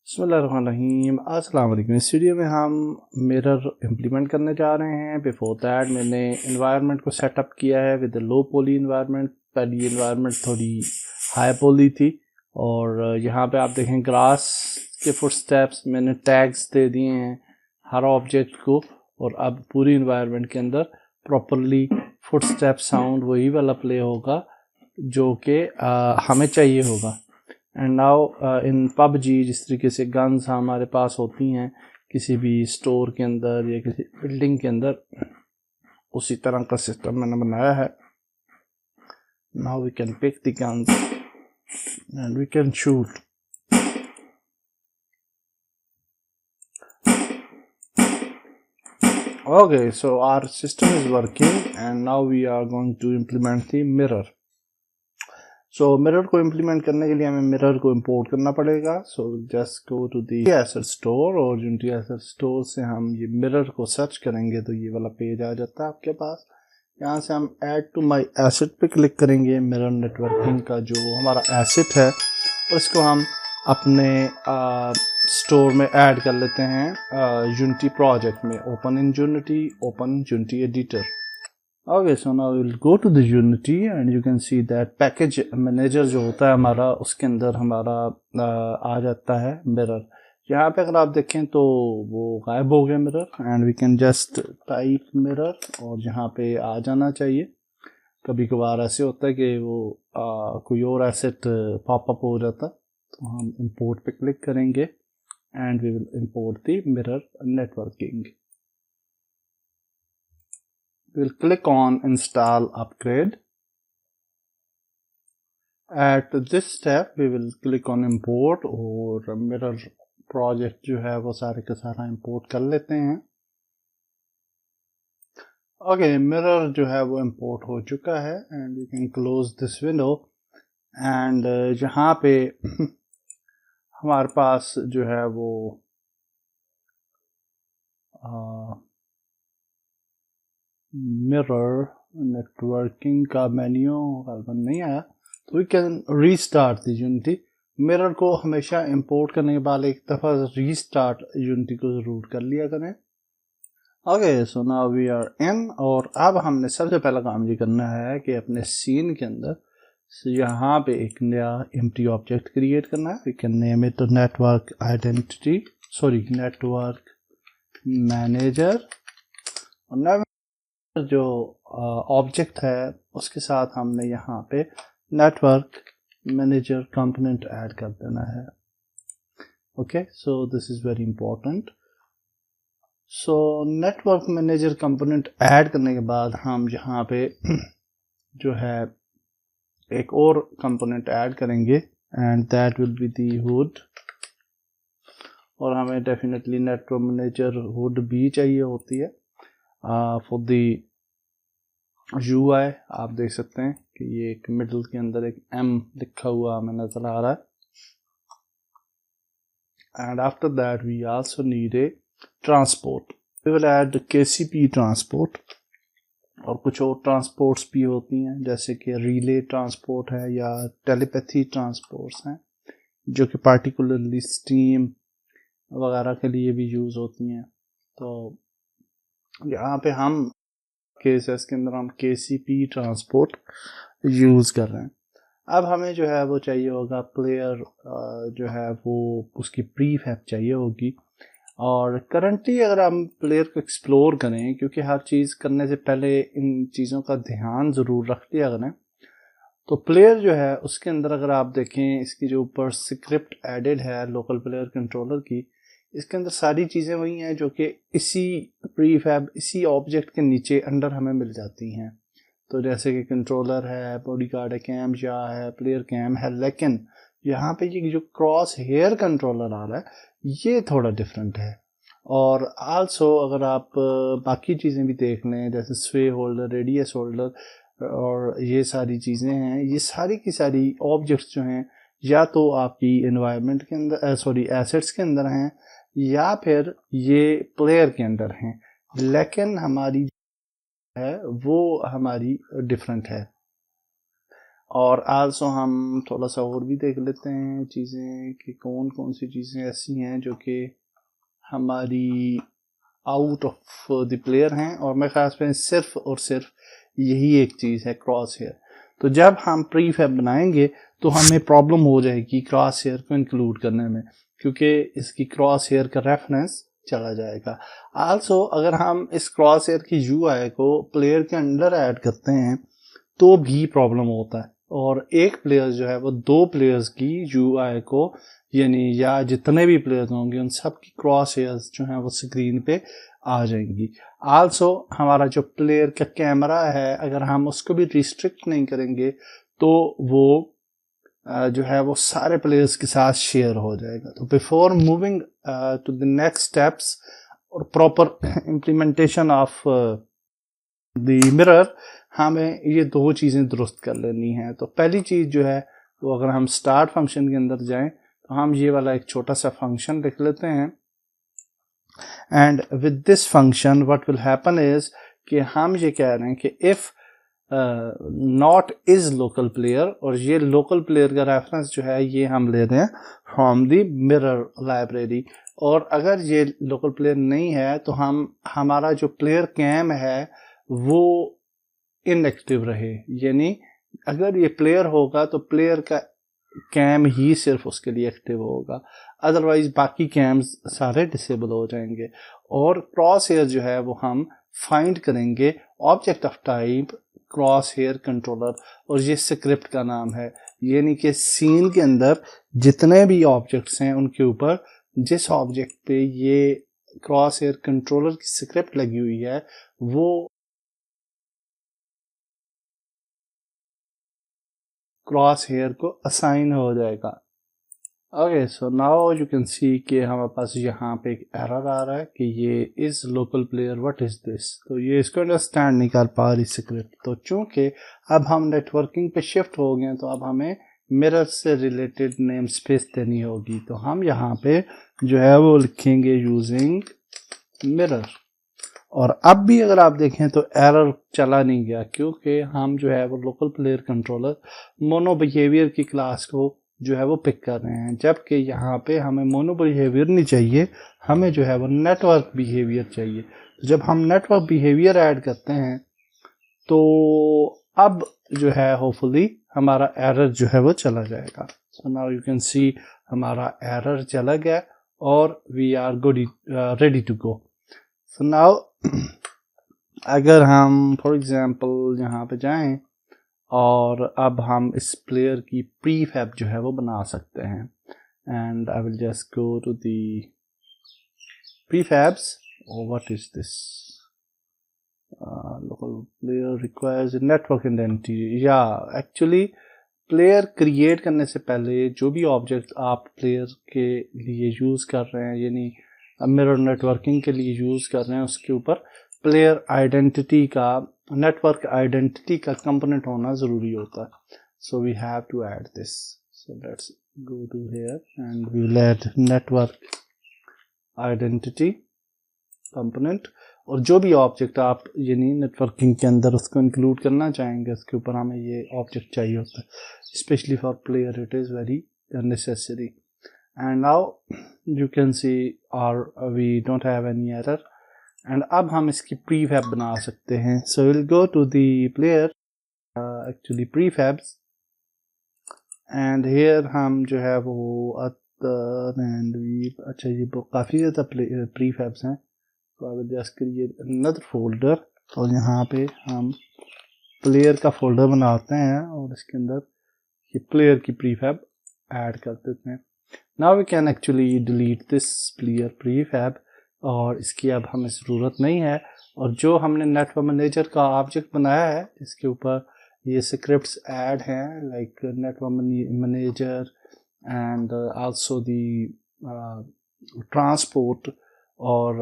बिस्मिल्लाहिर्रहमानिर्रहीम। अस्सलाम वालेकुम। इस वीडियो में हम मिरर इम्प्लीमेंट करने जा रहे हैं। बिफोर दैट मैंने इन्वायरमेंट को सेटअप किया है विद लो पोली इन्वायरमेंट। पहली इन्वायरमेंट थोड़ी हाई पोली थी और यहाँ पे आप देखें ग्रास के फुटस्टेप्स मैंने टैग्स दे दिए हैं हर ऑब्जेक्ट को, और अब पूरी इन्वायरमेंट के अंदर प्रॉपरली फुटस्टेप साउंड वही वाला प्ले होगा जो कि हमें चाहिए होगा। एंड नाउ इन पबजी जिस तरीके से गन्स हमारे पास होती हैं किसी भी स्टोर के अंदर या किसी बिल्डिंग के अंदर, उसी तरह का सिस्टम मैंने बनाया है। Now we can pick the guns and we can shoot. Okay, so our system is working and now we are going to implement the mirror. So mirror को इम्प्लीमेंट करने के लिए हमें मिरर को इंपोर्ट करना पड़ेगा। So just go to the asset store और Unity asset store से हम ये मिरर को सर्च करेंगे तो ये वाला पेज आ जाता है आपके पास। यहाँ से हम ऐड टू माय एसेट पे क्लिक करेंगे। मिरर नेटवर्किंग का जो हमारा एसेट है और इसको हम अपने स्टोर में ऐड कर लेते हैं यूनिटी प्रोजेक्ट में। Open in unity editor. Okay, so now we'll go to the Unity and you can see that package manager जो होता है हमारा, उसके अंदर हमारा आ जाता है मिरर। यहाँ पे अगर आप देखें तो वो गायब हो गया mirror and we can just type mirror और यहाँ पे आ जाना चाहिए। कभी कभार ऐसे होता है कि वो कोई और एसेट पॉपअप हो जाता, तो हम इंपोर्ट पे क्लिक करेंगे and we will import the mirror networking. We'll click on install upgrade. At this step we will click on import और mirror project जो है वो सारे का सारा import कर लेते हैं। Okay, mirror जो है वो import हो चुका है and we can close this window and यहाँ पे हमारे पास जो है वो मिरर नेटवर्किंग का मेन्यू गलबन नहीं आया, तो we can restart the Unity. Mirror को हमेशा इंपोर्ट करने के बाद एक दफ़ा रीस्टार्ट यूनिटी को ज़रूर कर लिया करें। Okay, so now we are in और अब हमने सबसे पहला काम ये करना है कि अपने सीन के अंदर यहाँ पे एक नया एम्प्टी ऑब्जेक्ट क्रिएट करना है। We can name it network identity, sorry network manager. और जो ऑब्जेक्ट है उसके साथ हमने यहाँ पे नेटवर्क मैनेजर कंपोनेंट ऐड कर देना है। Okay, so this is very important. So network manager component add करने के बाद हम यहाँ पे जो है एक और कंपोनेंट ऐड करेंगे and that will be the hood. और हमें डेफिनेटली नेटवर्क मैनेजर हुड भी चाहिए होती है फॉर दी UI। आप देख सकते हैं कि ये एक मिडल के अंदर एक M लिखा हुआ हमें नजर आ रहा है। And after that we also need a transport. We will add KCP transport और कुछ और ट्रांसपोर्ट्स भी होती हैं जैसे कि रिले ट्रांसपोर्ट है या टेलीपैथी ट्रांसपोर्ट्स हैं जो कि पार्टिकुलरली स्टीम वगैरह के लिए भी यूज़ होती हैं। तो यहाँ पे हम केसेस के अंदर हम KCP ट्रांसपोर्ट यूज़ कर रहे हैं। अब हमें जो है वो चाहिए होगा प्लेयर जो है वो उसकी प्रीफैब चाहिए होगी। और करंटली अगर हम प्लेयर को एक्सप्लोर करें, क्योंकि हर चीज़ करने से पहले इन चीज़ों का ध्यान ज़रूर रख लिया करें, तो प्लेयर जो है उसके अंदर अगर आप देखें इसकी जो ऊपर स्क्रिप्ट एडेड है लोकल प्लेयर कंट्रोलर की, इसके अंदर सारी चीज़ें वही हैं जो कि इसी प्रीफैब इसी ऑब्जेक्ट के नीचे अंडर हमें मिल जाती हैं। तो जैसे कि कंट्रोलर है, बॉडी गार्ड है, कैम जा है, प्लेयर कैम है, लेकिन यहाँ पे ये जो क्रॉस हेयर कंट्रोलर आ रहा है ये थोड़ा डिफरेंट है। और आल्सो अगर आप बाकी चीज़ें भी देख लें जैसे स्वे होल्डर, रेडियस होल्डर और ये सारी चीज़ें हैं, ये सारी की सारी ऑब्जेक्ट्स जो हैं या तो आपकी एनवायरनमेंट के अंदर सॉरी एसेट्स के अंदर हैं या फिर ये प्लेयर के अंदर हैं, लेकिन हमारी है वो हमारी डिफरेंट है। और आल्सो हम थोड़ा सा और भी देख लेते हैं चीज़ें कि कौन कौन सी चीज़ें ऐसी हैं जो कि हमारी आउट ऑफ द प्लेयर हैं, और मेरे ख्याल में सिर्फ और सिर्फ यही एक चीज़ है, क्रॉस हेयर। तो जब हम प्रीफैब बनाएंगे तो हमें प्रॉब्लम हो जाएगी क्रॉस हेयर को इंक्लूड करने में, क्योंकि इसकी क्रॉस हेयर का रेफरेंस चला जाएगा। आल्सो अगर हम इस क्रॉस हेयर की यूआई को प्लेयर के अंदर ऐड करते हैं तो भी प्रॉब्लम होता है, और एक प्लेयर जो है वो दो प्लेयर्स की यूआई को, यानी या जितने भी प्लेयर्स होंगे उन सब की क्रॉस हेयर्स जो हैं वो स्क्रीन पे आ जाएंगी। आल्सो हमारा जो प्लेयर का कैमरा है, अगर हम उसको भी रिस्ट्रिक्ट नहीं करेंगे तो वो जो है वो सारे प्लेयर्स के साथ शेयर हो जाएगा। तो before moving to the next steps और proper implementation of the mirror, हमें ये दो चीज़ें दुरुस्त कर लेनी है। तो पहली चीज़ जो है वो, अगर हम स्टार्ट फंक्शन के अंदर जाएं तो हम ये वाला एक छोटा सा फंक्शन लिख लेते हैं, and with this function what will happen is कि हम ये कह रहे हैं कि if not is local player, और ये लोकल प्लेयर का रेफरेंस जो है ये हम ले रहे हैं फ्रॉम द मिरर लाइब्रेरी, और अगर ये लोकल प्लेयर नहीं है तो हम हमारा जो प्लेयर कैम है वो इनएक्टिव रहे, यानी अगर ये प्लेयर होगा तो प्लेयर का कैम ही सिर्फ उसके लिए एक्टिव होगा, अदरवाइज बाकी कैम्स सारे डिसेबल हो जाएंगे। और क्रॉस हेयर जो है वो हम फाइंड करेंगे object of type crosshair controller, और ये स्क्रिप्ट का नाम है, यानी कि सीन के अंदर जितने भी ऑब्जेक्ट्स हैं उनके ऊपर जिस ऑब्जेक्ट पे ये क्रॉस हेयर कंट्रोलर की स्क्रिप्ट लगी हुई है वो क्रॉस हेयर को असाइन हो जाएगा। Okay, so now you can सी कि हमारे पास यहाँ पे एक एरर आ रहा है कि ये is local player, what is this. तो ये इसको अंडरस्टैंड नहीं कर पा रही स्क्रिप्ट। तो चूंकि अब हम नेटवर्किंग पे शिफ्ट हो गए तो अब हमें मिरर से रिलेटेड नेम स्पेस देनी होगी। तो हम यहाँ पे जो है वो लिखेंगे यूजिंग मिरर, और अब भी अगर आप देखें तो एरर चला नहीं गया, क्योंकि हम जो है वो local player controller mono behaviour की क्लास को जो है वो पिक कर रहे हैं, जबकि यहाँ पे हमें मोनो बिहेवियर नहीं चाहिए, हमें जो है वो नेटवर्क बिहेवियर चाहिए। तो जब हम नेटवर्क बिहेवियर ऐड करते हैं तो अब जो है होपफुली हमारा एरर जो है वो चला जाएगा। So now you can see हमारा एरर चला गया और we are good ready to go. So now अगर हम फॉर एग्जांपल यहाँ पे जाएं और अब हम इस प्लेयर की प्रीफैब जो है वो बना सकते हैं, and I will just go to the prefabs. What is this, local player requires network identity. या एक्चुअली प्लेयर क्रिएट करने से पहले जो भी ऑब्जेक्ट आप प्लेयर के लिए यूज़ कर रहे हैं, यानी मिरर नेटवर्किंग के लिए यूज़ कर रहे हैं, उसके ऊपर प्लेयर आइडेंटिटी का, नेटवर्क आइडेंटिटी का कंपोनेंट होना ज़रूरी होता है। So we have to add this. So let's go to here and we will add network identity component, और जो भी ऑब्जेक्ट आप यानी नेटवर्किंग के अंदर उसको इंक्लूड करना चाहेंगे उसके ऊपर हमें ये ऑब्जेक्ट चाहिए होता है, specially for player it is very necessary. And now you can see are we don't have any error, and अब हम इसकी प्रीफैब बना सकते हैं। So will go to the player actually prefabs, and here हम जो है वो एंड वी, अच्छा ये काफ़ी ज़्यादा प्रीफैब्स हैं, तो आई will just create another folder, और यहाँ पे हम प्लेयर का फोल्डर बनाते हैं और इसके अंदर ये प्लेयर की प्रीफैब ऐड कर देते हैं। Now we can actually delete this player prefab, और इसकी अब हमें ज़रूरत नहीं है। और जो हमने नेटवर्क मैनेजर का ऑब्जेक्ट बनाया है इसके ऊपर ये स्क्रिप्ट्स ऐड हैं, like network manager and also the transport. और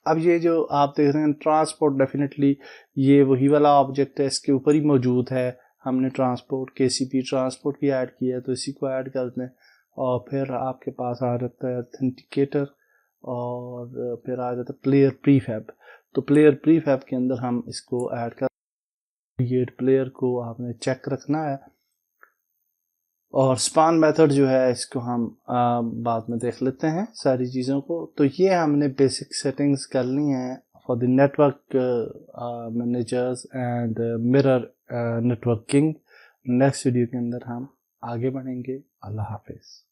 अब ये जो आप देख रहे हैं ट्रांसपोर्ट, डेफिनेटली ये वही वाला ऑब्जेक्ट है, इसके ऊपर ही मौजूद है। हमने ट्रांसपोर्ट KCP ट्रांसपोर्ट भी ऐड किया है, तो इसी को ऐड कर दें। और फिर आपके पास आ जाता है ऑथेंटिकेटर, और फिर आ जाता है प्लेयर प्रीफैब। तो प्लेयर प्रीफैब के अंदर हम इसको ऐड कर क्रिएट प्लेयर को आपने चेक रखना है। और स्पान मेथड जो है इसको हम बाद में देख लेते हैं सारी चीज़ों को। तो ये हमने बेसिक सेटिंग्स कर ली हैं for the network managers and mirror networking. Next video के अंदर हम आगे बढ़ेंगे। अल्लाह हाफिज़।